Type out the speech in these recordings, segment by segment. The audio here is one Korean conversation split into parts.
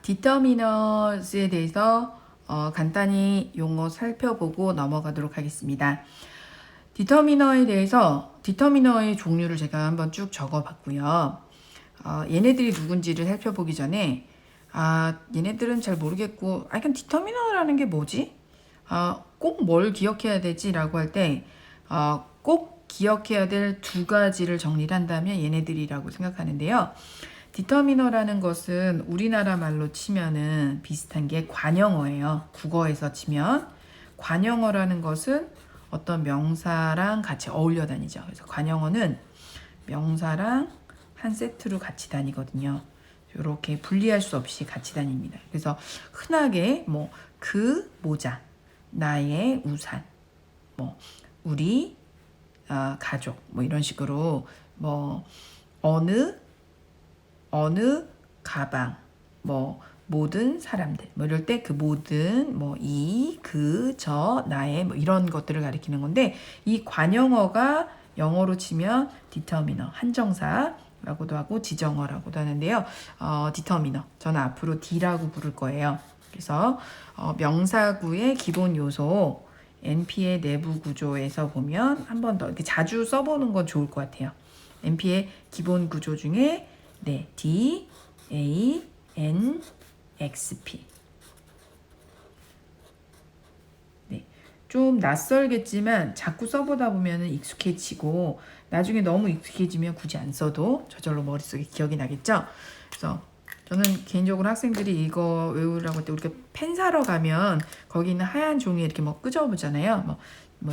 디터미너스에 대해서 간단히 용어 살펴보고 넘어가도록 하겠습니다. 디터미너의 종류를 제가 한번 쭉 적어봤고요. 얘네들이 누군지를 살펴보기 전에 얘네들은 잘 모르겠고 그럼 디터미너라는 게 뭐지? 꼭 뭘 기억해야 되지? 라고 할 때 꼭 기억해야 될 두 가지를 정리를 한다면 얘네들이라고 생각하는데요. 디터미너라는 것은 우리나라 말로 치면은 비슷한 게 관형어예요. 국어에서 치면 관형어라는 것은 어떤 명사랑 같이 어울려 다니죠. 그래서 관형어는 명사랑 한 세트로 같이 다니거든요. 이렇게 분리할 수 없이 같이 다닙니다. 그래서 흔하게 그 모자, 나의 우산, 우리 가족 이런 식으로 어느 가방, 모든 사람들, 이럴 때 그 모든, 그, 나의, 이런 것들을 가리키는 건데, 이 관형어가 영어로 치면 determiner, 한정사라고도 하고 지정어라고도 하는데요. determiner, 저는 앞으로 D라고 부를 거예요. 그래서 명사구의 기본 요소, NP의 내부 구조에서 보면 한 번 더 이렇게 자주 써보는 건 좋을 것 같아요. NP의 기본 구조 중에 D, A, N, X, P. 좀 낯설겠지만 자꾸 써보다 보면 익숙해지고 나중에 너무 익숙해지면 굳이 안 써도 저절로 머릿속에 기억이 나겠죠? 그래서 저는 개인적으로 학생들이 이거 외우라고 할 때 우리가 펜 사러 가면 거기 있는 하얀 종이에 이렇게 끄적보잖아요.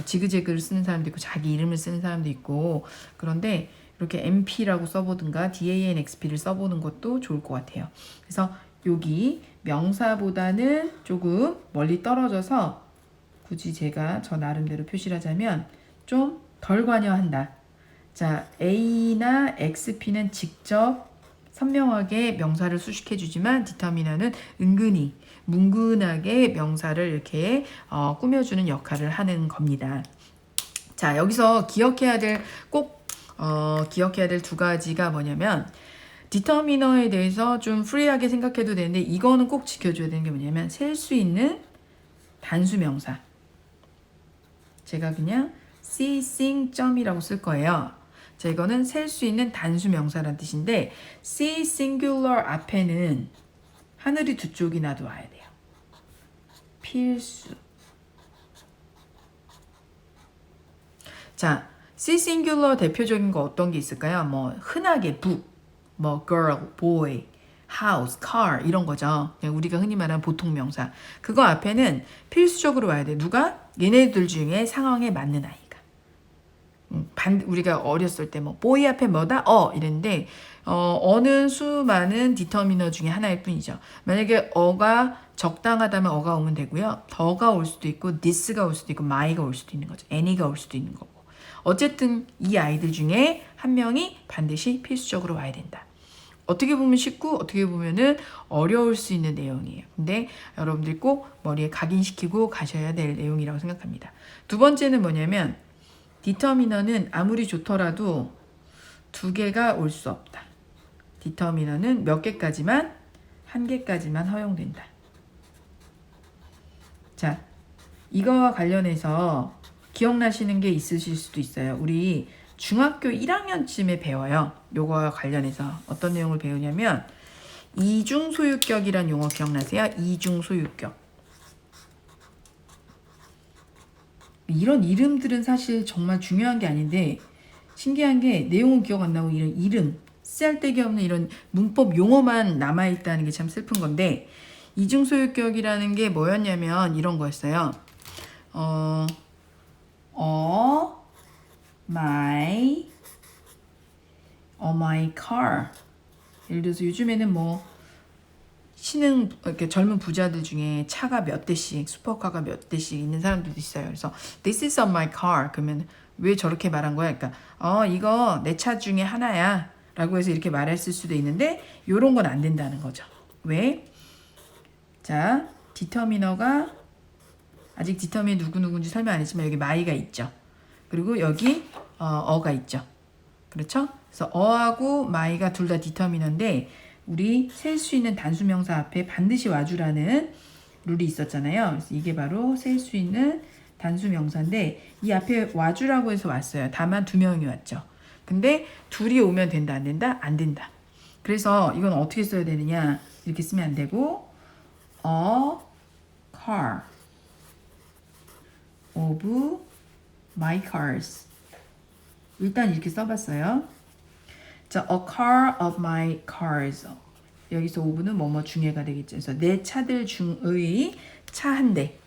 지그재그를 쓰는 사람도 있고 자기 이름을 쓰는 사람도 있고 그런데 이렇게 MP라고 써보든가 DANXP를 써보는 것도 좋을 것 같아요. 그래서 여기 명사보다는 조금 멀리 떨어져서 굳이 제가 저 나름대로 표시를 하자면 좀 덜 관여한다. 자, A나 XP는 직접 선명하게 명사를 수식해 주지만 디터미너는 은근히 뭉근하게 명사를 이렇게 꾸며주는 역할을 하는 겁니다. 자, 여기서 기억해야 될 두 가지가 뭐냐면 디터미너에 대해서 좀 프리하게 생각해도 되는데 이거는 꼭 지켜줘야 되는 게 뭐냐면 셀 수 있는 단수 명사. 제가 그냥 see, 점이라고 쓸 거예요. 자, 이거는 셀 수 있는 단수 명사란 뜻인데 see singular 앞에는 하늘이 두 쪽이나 와야 돼요. 필수. 자, see singular 대표적인 거 어떤 게 있을까요? 흔하게 book, girl, boy, house, car 이런 거죠. 우리가 흔히 말하는 보통 명사. 그거 앞에는 필수적으로 와야 돼. 누가? 얘네들 중에 상황에 맞는 아이가. 우리가 어렸을 때 boy 앞에 뭐다? 이랬는데 어는 수많은 디터미너 중에 하나일 뿐이죠. 만약에 어가 적당하다면 어가 오면 되고요. 더가 올 수도 있고 this가 올 수도 있고 my가 올 수도 있는 거죠. any가 올 수도 있는 거고. 어쨌든 이 아이들 중에 한 명이 반드시 필수적으로 와야 된다. 어떻게 보면 쉽고 어떻게 보면은 어려울 수 있는 내용이에요. 근데 여러분들 꼭 머리에 각인시키고 가셔야 될 내용이라고 생각합니다. 두 번째는 뭐냐면 디터미너는 아무리 좋더라도 두 개가 올 수 없다. 디터미너는 몇 개까지만? 한 개까지만 허용된다. 자, 이거와 관련해서 기억나시는 게 있으실 수도 있어요. 우리 중학교 1학년쯤에 배워요. 요거와 관련해서 어떤 내용을 배우냐면 이중소유격이란 용어 기억나세요? 이중소유격. 이런 이름들은 사실 정말 중요한 게 아닌데 신기한 게 내용은 기억 안 나고 이런 이름, 쓰잘데기 없는 이런 문법 용어만 남아있다는 게 참 슬픈 건데 이중소유격이라는 게 뭐였냐면 이런 거였어요. my car. 예를 들어서 요즘에는 신흥 이렇게 젊은 부자들 중에 차가 몇 대씩 슈퍼카가 몇 대씩 있는 사람들도 있어요. 그래서 this is on my car. 그러면 왜 저렇게 말한 거야? 그러니까 이거 내 차 중에 하나야. 라고 해서 이렇게 말했을 수도 있는데 요런 건 안 된다는 거죠. 왜? 자, 디터미너가 아직 디터미너 누구누구인지 설명 안 했지만 여기 my가 있죠. 그리고 여기 어가 있죠. 그렇죠? 그래서 어하고 my가 둘 다 디터미너인데 우리 셀 수 있는 단수명사 앞에 반드시 와주라는 룰이 있었잖아요. 그래서 이게 바로 셀 수 있는 단수명사인데 이 앞에 와주라고 해서 왔어요. 다만 2명이 왔죠. 근데 둘이 오면 된다, 안 된다? 안 된다. 그래서 이건 어떻게 써야 되느냐? 이렇게 쓰면 안 되고 a car of my cars. 일단 이렇게 써봤어요. 자, a car of my cars. 여기서 of는 뭐뭐 중에가 되겠죠. 그래서 내 차들 중의 차 한 대.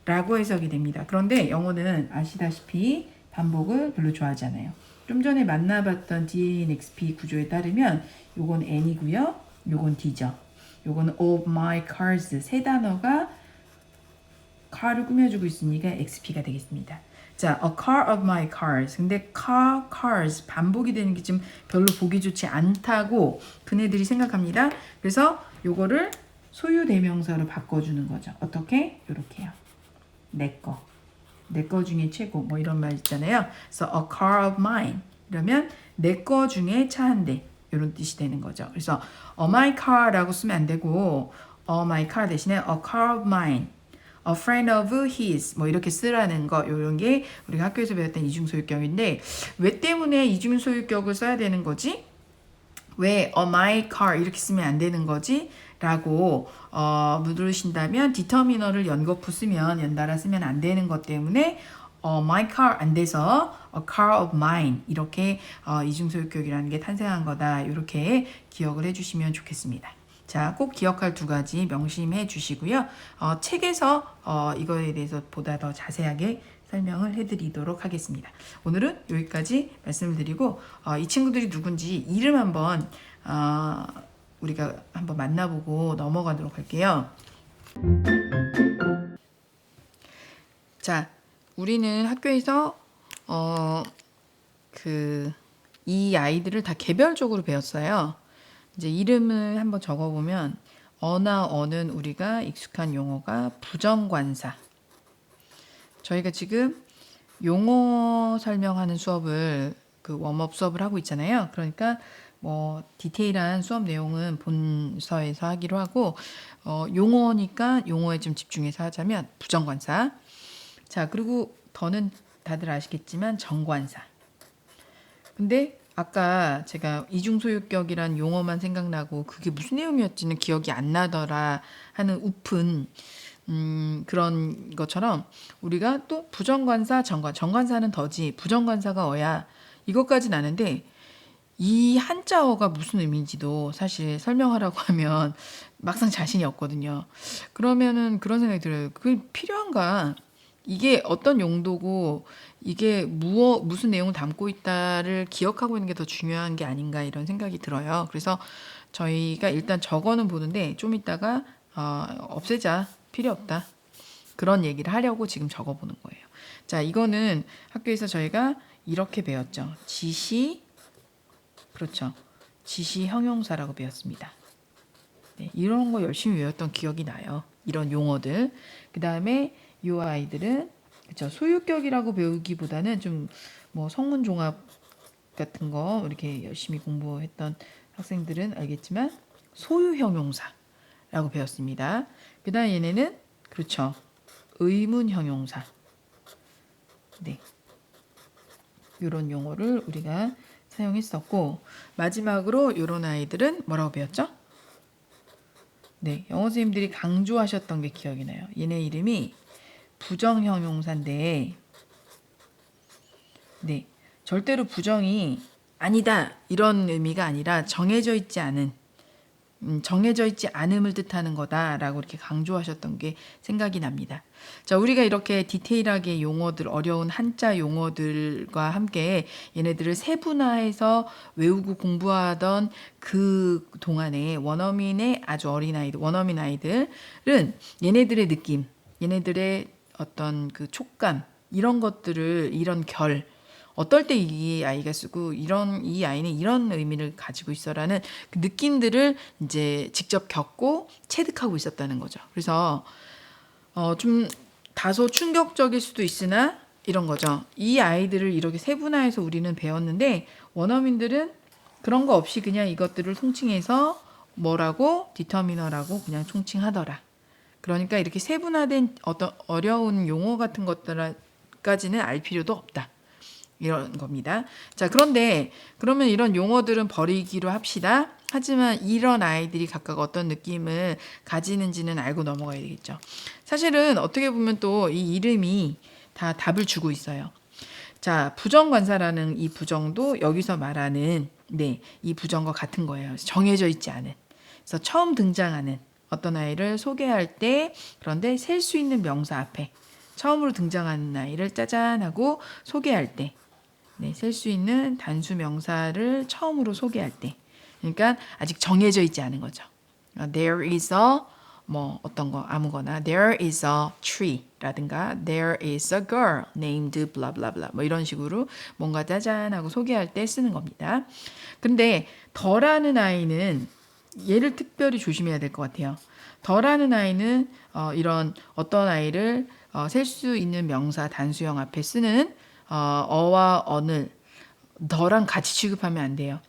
라고 해석이 됩니다. 그런데 영어는 아시다시피 반복을 별로 좋아하지 않아요. 좀 전에 만나봤던 DNXP 구조에 따르면 요건 N이고요. 요건 D죠. 요거는 of my cars 세 단어가 car를 꾸며주고 있으니까 XP가 되겠습니다. 자, a car of my cars. 근데 car, cars 반복이 되는 게 좀 별로 보기 좋지 않다고 그네들이 생각합니다. 그래서 요거를 소유 대명사로 바꿔주는 거죠. 어떻게? 요렇게요. 내 거 중에 최고 뭐 이런 말 있잖아요. 그래서 a car of mine 이러면 내 거 중에 차 한 대 이런 뜻이 되는 거죠. 그래서 a my car라고 쓰면 안 되고 a my car 대신에 a car of mine, a friend of his 뭐 이렇게 쓰라는 거 이런 게 우리가 학교에서 배웠던 이중소유격인데 왜 때문에 이중소유격을 써야 되는 거지? 왜 a my car 이렇게 쓰면 안 되는 거지? 라고 물으신다면 디터미너를 연거푸 쓰면 연달아 쓰면 안 되는 것 때문에 my car 안 돼서 a car of mine 이렇게 이중소유격이라는 게 탄생한 거다. 이렇게 기억을 해주시면 좋겠습니다. 자, 꼭 기억할 2가지 명심해 주시고요. 책에서 이거에 대해서 보다 더 자세하게 설명을 해드리도록 하겠습니다. 오늘은 여기까지 말씀을 드리고 이 친구들이 누군지 이름 한번 우리가 한번 만나보고 넘어가도록 할게요. 자, 우리는 학교에서 이 아이들을 다 개별적으로 배웠어요. 이제 이름을 한번 적어보면 어나 어는 우리가 익숙한 용어가 부정관사. 저희가 지금 용어 설명하는 수업을 웜업 수업을 하고 있잖아요. 그러니까 뭐 디테일한 수업 내용은 본서에서 하기로 하고 용어니까 용어에 좀 집중해서 하자면 부정관사. 자, 그리고 더는 다들 아시겠지만 정관사. 근데 아까 제가 이중소유격이란 용어만 생각나고 그게 무슨 내용이었지는 기억이 안 나더라 하는 우픈 그런 것처럼 우리가 또 부정관사, 정관사는 더지 부정관사가 어야 이것까지는 아는데 이 한자어가 무슨 의미인지도 사실 설명하라고 하면 막상 자신이 없거든요. 그러면은 그런 생각이 들어요. 그게 필요한가? 이게 어떤 용도고 이게 무슨 내용을 담고 있다를 기억하고 있는 게 더 중요한 게 아닌가 이런 생각이 들어요. 그래서 저희가 일단 적어는 보는데 좀 이따가 없애자, 필요 없다. 그런 얘기를 하려고 지금 적어보는 거예요. 자, 이거는 학교에서 저희가 이렇게 배웠죠. 지시, 그렇죠. 지시 형용사라고 배웠습니다. 네, 이런 거 열심히 외웠던 기억이 나요. 이런 용어들. 그 다음에 이 아이들은 그렇죠. 소유격이라고 배우기보다는 좀 뭐 성문 종합 같은 거 이렇게 열심히 공부했던 학생들은 알겠지만 소유 형용사라고 배웠습니다. 그 다음 얘네는 그렇죠. 의문 형용사. 네. 이런 용어를 우리가 사용했었고 마지막으로 이런 아이들은 뭐라고 배웠죠? 네, 영어 선생님들이 강조하셨던 게 기억이 나요. 얘네 이름이 부정형용사인데 네, 절대로 부정이 아니다 이런 의미가 아니라 정해져 있지 않음을 뜻하는 거다라고 이렇게 강조하셨던 게 생각이 납니다. 자, 우리가 이렇게 디테일하게 용어들, 어려운 한자 용어들과 함께 얘네들을 세분화해서 외우고 공부하던 그 동안에 원어민의 아주 어린 아이들, 원어민 아이들은 얘네들의 느낌, 얘네들의 어떤 그 촉감, 이런 것들을, 이런 결, 어떨 때 이 아이가 쓰고 이 아이는 이런 의미를 가지고 있어라는 그 느낌들을 이제 직접 겪고 체득하고 있었다는 거죠. 그래서 좀 다소 충격적일 수도 있으나 이런 거죠. 이 아이들을 이렇게 세분화해서 우리는 배웠는데 원어민들은 그런 거 없이 그냥 이것들을 통칭해서 뭐라고 디터미너라고 그냥 총칭하더라. 그러니까 이렇게 세분화된 어떤 어려운 용어 같은 것들까지는 알 필요도 없다. 이런 겁니다. 자, 그런데 그러면 이런 용어들은 버리기로 합시다. 하지만 이런 아이들이 각각 어떤 느낌을 가지는지는 알고 넘어가야 되겠죠. 사실은 어떻게 보면 또 이 이름이 다 답을 주고 있어요. 자, 부정관사라는 이 부정도 여기서 말하는 이 부정과 같은 거예요. 정해져 있지 않은. 그래서 처음 등장하는 어떤 아이를 소개할 때 그런데 셀 수 있는 명사 앞에 처음으로 등장하는 아이를 짜잔 하고 소개할 때 셀 수 있는 단수 명사를 처음으로 소개할 때 그러니까 아직 정해져 있지 않은 거죠. There is a 뭐 어떤 거 아무거나 There is a tree 라든가 There is a girl named blah blah blah 뭐 이런 식으로 뭔가 짜잔 하고 소개할 때 쓰는 겁니다. 근데 더라는 아이는 얘를 특별히 조심해야 될 것 같아요. 더라는 아이는 이런 어떤 아이를 셀 수 있는 명사 단수형 앞에 쓰는 어와 어는 더랑 같이 취급하면 안 돼요.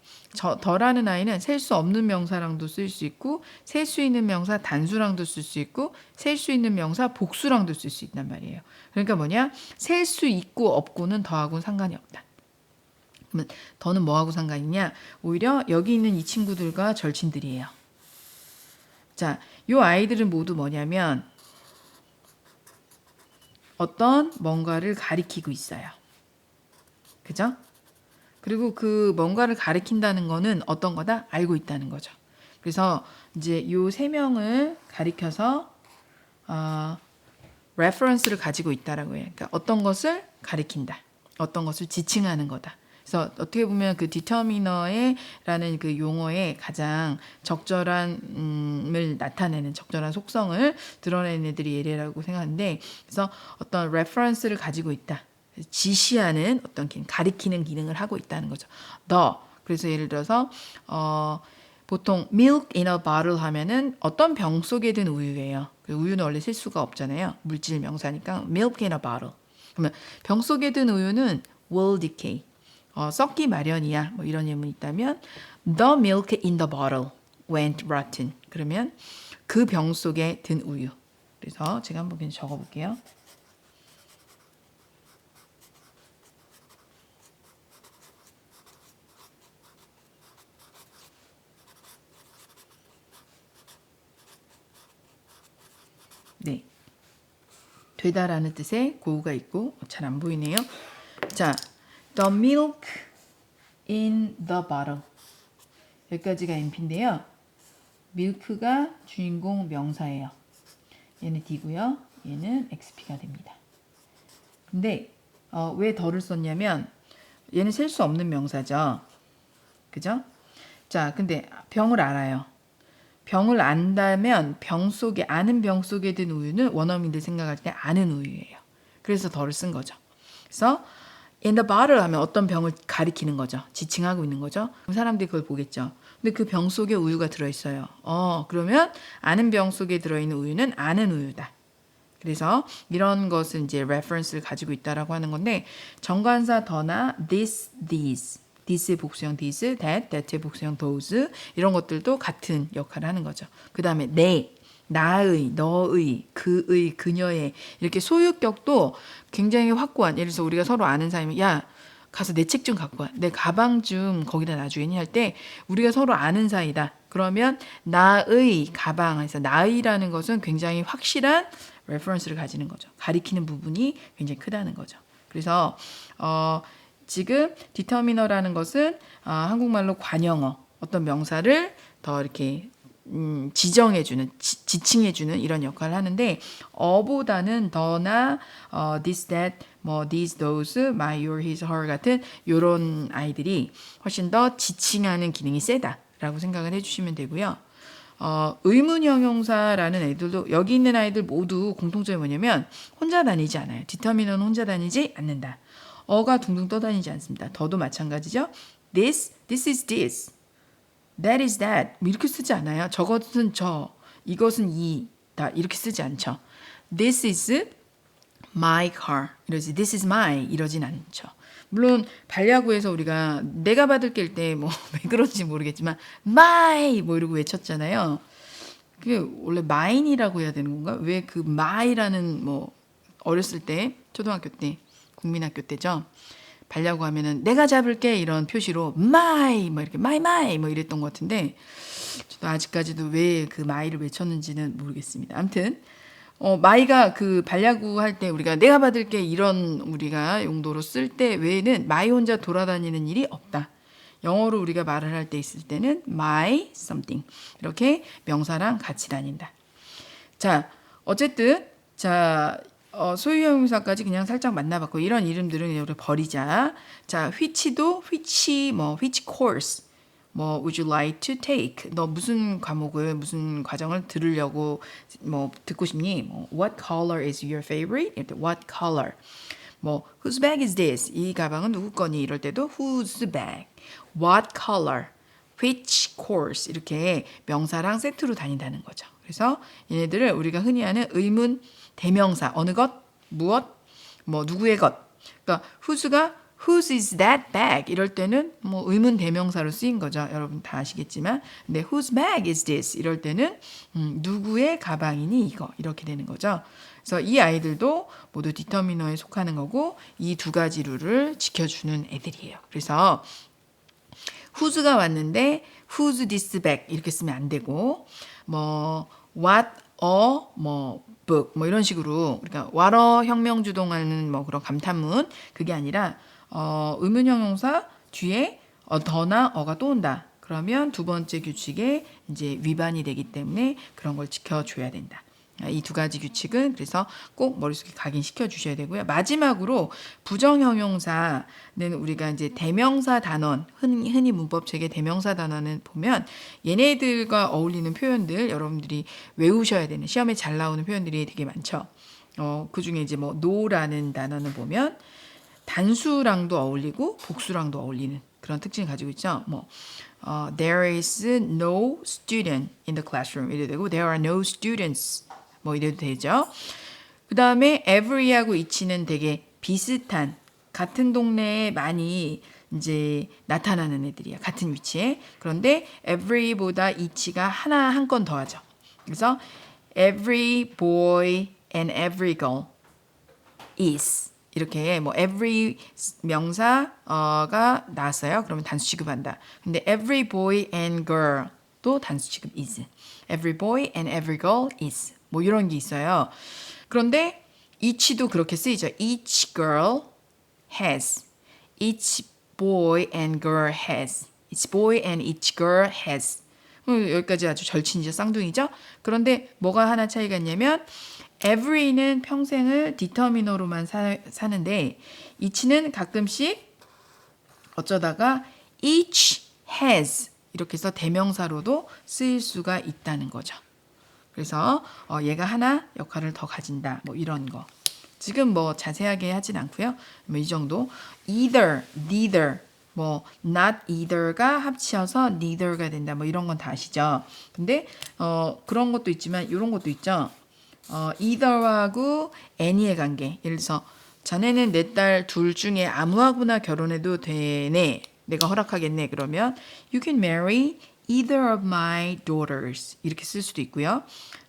더라는 아이는 셀 수 없는 명사랑도 쓸 수 있고 셀 수 있는 명사 단수랑도 쓸 수 있고 셀 수 있는 명사 복수랑도 쓸 수 있단 말이에요. 그러니까 뭐냐? 셀 수 있고 없고는 더하고는 상관이 없다. 그러면 더는 뭐하고 상관이 있냐? 오히려 여기 있는 이 친구들과 절친들이에요. 자, 요 아이들은 모두 뭐냐면 어떤 뭔가를 가리키고 있어요. 그죠? 그리고 그 뭔가를 가리킨다는 거는 어떤 거다? 알고 있다는 거죠. 그래서 이제 요 세 명을 가리켜서 reference를 가지고 있다라고 해요. 그러니까 어떤 것을 가리킨다. 어떤 것을 지칭하는 거다. 그래서 어떻게 보면 그 determiner라는 그 용어의 가장 적절함을 나타내는 적절한 속성을 드러내는 애들이 얘네라고 생각하는데 그래서 어떤 reference를 가지고 있다. 지시하는 어떤 가리키는 기능을 하고 있다는 거죠. 그래서 예를 들어서 보통 milk in a bottle 하면은 어떤 병 속에 든 우유예요. 우유는 원래 셀 수가 없잖아요. 물질 명사니까 milk in a bottle. 그러면 병 속에 든 우유는 will decay. 썩기 마련이야. 뭐 이런 예문이 있다면 the milk in the bottle went rotten. 그러면 그 병 속에 든 우유. 그래서 제가 한번 그냥 적어볼게요. 네, 되다라는 뜻의 고우가 있고 잘 안 보이네요. 자, the milk in the bottle 여기까지가 NP인데요. milk가 주인공 명사예요. 얘는 D고요. 얘는 XP가 됩니다. 근데 왜 더를 썼냐면 얘는 셀 수 없는 명사죠. 그죠? 자, 근데 병을 알아요. 병을 안다면 아는 병 속에 든 우유는 원어민들 생각할 때 아는 우유예요. 그래서 더를 쓴 거죠. 그래서 in the bottle 하면 어떤 병을 가리키는 거죠. 지칭하고 있는 거죠. 그럼 사람들이 그걸 보겠죠. 근데 그 병 속에 우유가 들어있어요. 그러면 아는 병 속에 들어있는 우유는 아는 우유다. 그래서 이런 것을 이제 reference를 가지고 있다라고 하는 건데 정관사 더나 this, these this의 복수형 this, that의 복수형 those 이런 것들도 같은 역할을 하는 거죠. 그 다음에 내, 나의, 너의, 그의, 그녀의 이렇게 소유격도 굉장히 확고한 예를 들어서 우리가 서로 아는 사이면 야 가서 내 책 좀 갖고 와. 내 가방 좀 거기다 놔주겠니 할 때 우리가 서로 아는 사이다. 그러면 나의 가방에서 나의라는 것은 굉장히 확실한 레퍼런스를 가지는 거죠. 가리키는 부분이 굉장히 크다는 거죠. 그래서 지금 디터미너라는 것은 한국말로 관형어, 어떤 명사를 더 이렇게 지정해주는, 지칭해주는 이런 역할을 하는데 어보다는 더나 this, that, 뭐 these, those, my, your, his, her 같은 이런 아이들이 훨씬 더 지칭하는 기능이 세다라고 생각을 해주시면 되고요. 의문 형용사라는 애들도 여기 있는 아이들 모두 공통점이 뭐냐면 혼자 다니지 않아요. 디터미너는 혼자 다니지 않는다. 어가 둥둥 떠다니지 않습니다. 더도 마찬가지죠. This is this. That is that. 뭐 이렇게 쓰지 않아요. 저것은 저, 이것은 이다 이렇게 쓰지 않죠. This is my car. 이러지. This is my 이러진 않죠. 물론 반려구에서 우리가 내가 받을게일 때 뭐 왜 그런지 모르겠지만 my 뭐 이러고 외쳤잖아요. 그게 원래 mine이라고 해야 되는 건가? 왜 그 my라는 뭐 어렸을 때 초등학교 때 국민학교 때죠. 반려구 하면은 내가 잡을게 이런 표시로 my 뭐 이렇게 my 뭐 이랬던 것 같은데 저도 아직까지도 왜 그 my를 외쳤는지는 모르겠습니다. 아무튼 마이가 그 반려구 할 때 우리가 내가 받을게 이런 우리가 용도로 쓸 때 외에는 마이 혼자 돌아다니는 일이 없다. 영어로 우리가 말을 할 때 있을 때는 my something 이렇게 명사랑 같이 다닌다. 자, 어쨌든 자 소유형용사까지 그냥 살짝 만나봤고 이런 이름들은 우리 버리자. 자, which도 which 뭐 which course 뭐 would you like to take? 너 무슨 과목을 무슨 과정을 들으려고 뭐 듣고 싶니? 뭐 what color is your favorite? 이럴 때 what color? 뭐 whose bag is this? 이 가방은 누구 거니? 이럴 때도 whose bag? What color? Which course? 이렇게 명사랑 세트로 다닌다는 거죠. 그래서 얘네들을 우리가 흔히 하는 의문 대명사 어느 것, 무엇, 뭐 누구의 것. 그러니까 whose가 whose is that bag 이럴 때는 뭐 의문 대명사로 쓰인 거죠. 여러분 다 아시겠지만 근데 whose bag is this 이럴 때는 누구의 가방이니 이거 이렇게 되는 거죠. 그래서 이 아이들도 모두 디터미너에 속하는 거고 이 두 가지 룰을 지켜주는 애들이에요. 그래서 whose가 왔는데 whose this bag 이렇게 쓰면 안 되고 뭐 what a 뭐 book 뭐 이런 식으로 그러니까 what a 혁명 주동하는 뭐 그런 감탄문 그게 아니라 의문형용사 뒤에 더나 어가 또 온다. 그러면 두 번째 규칙에 이제 위반이 되기 때문에 그런 걸 지켜줘야 된다. 이 두 가지 규칙은 그래서 꼭 머릿속에 각인시켜 주셔야 되고요. 마지막으로 부정형용사는 우리가 이제 대명사 단원, 흔히 문법책의 대명사 단원은 보면 얘네들과 어울리는 표현들 여러분들이 외우셔야 되는 시험에 잘 나오는 표현들이 되게 많죠. 그 중에 이제 뭐 no라는 단어는 보면 단수랑도 어울리고 복수랑도 어울리는 그런 특징을 가지고 있죠. 뭐 there is no student in the classroom 이래도 되고 there are no students 뭐 이래도 되죠. 그 다음에 every하고 each는 되게 비슷한 같은 동네에 많이 이제 나타나는 애들이야. 같은 위치에. 그런데 every보다 each가 하나 한 건 더하죠. 그래서 every boy and every girl is 이렇게 뭐 every 명사가 나왔어요. 그러면 단수 취급한다. 근데 every boy and girl 또 단수 취급 is. every boy and every girl is. 뭐 이런 게 있어요. 그런데 each도 그렇게 쓰이죠. each girl has. each boy and girl has. each boy and each girl has. 여기까지 아주 절친이죠. 쌍둥이죠. 그런데 뭐가 하나 차이가 있냐면 every는 평생을 디터미너로만 사는데 each는 가끔씩 어쩌다가 each has 이렇게 해서 대명사로도 쓰일 수가 있다는 거죠. 그래서 얘가 하나 역할을 더 가진다. 뭐 이런 거. 지금 뭐 자세하게 하진 않고요. 뭐 이 정도. either, neither, 뭐 not either가 합쳐서 neither가 된다. 뭐 이런 건 다 아시죠? 근데 그런 것도 있지만 이런 것도 있죠. either하고 any의 관계. 예를 들어서 자네는 내 딸 둘 중에 아무하고나 결혼해도 되네. 내가 허락하겠네. 그러면 you can marry either of my daughters 이렇게 쓸 수도 있고요.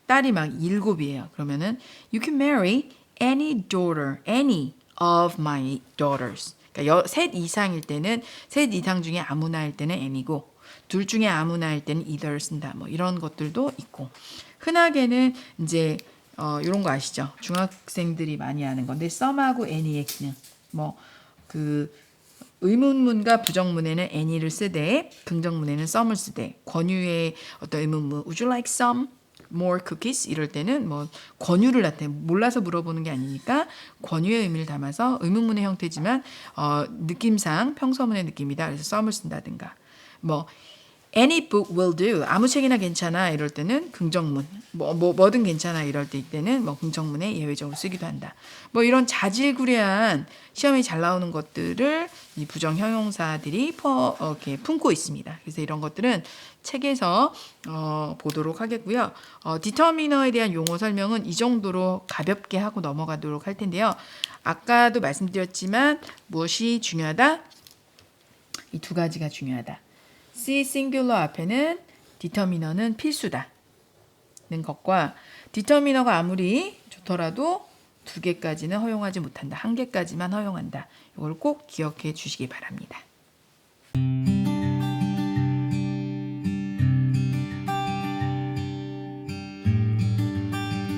딸이 막 7이에요. 그러면은 you can marry any daughter, any of my daughters. 그러니까 셋 이상일 때는 셋 이상 중에 아무나일 때는 any고 둘 중에 아무나일 때는 either를 쓴다. 뭐 이런 것들도 있고 흔하게는 이제 이런 거 아시죠? 중학생들이 많이 하는 건데 some하고 any의 기능. 뭐 그 의문문과 부정문에는 any를 쓰되 긍정문에는 some을 쓰되 권유의 어떤 의문문 would you like some more cookies 이럴 때는 뭐 권유를 나타내 몰라서 물어보는 게 아니니까 권유의 의미를 담아서 의문문의 형태지만 느낌상 평서문의 느낌이다. 그래서 some을 쓴다든가 뭐 Any book will do. 아무 책이나 괜찮아. 이럴 때는 긍정문. 뭐든 괜찮아. 이럴 때는 뭐 긍정문에 예외적으로 쓰기도 한다. 뭐 이런 자질구레한 시험에 잘 나오는 것들을 이 부정 형용사들이 이렇게 품고 있습니다. 그래서 이런 것들은 책에서 보도록 하겠고요. 디터미너에 대한 용어 설명은 이 정도로 가볍게 하고 넘어가도록 할 텐데요. 아까도 말씀드렸지만 무엇이 중요하다? 이 두 가지가 중요하다. C 싱귤러 앞에는 디터미너는 필수다 는 것과 디터미너가 아무리 좋더라도 2개까지는 허용하지 못한다. 1개까지만 허용한다. 이걸 꼭 기억해 주시기 바랍니다.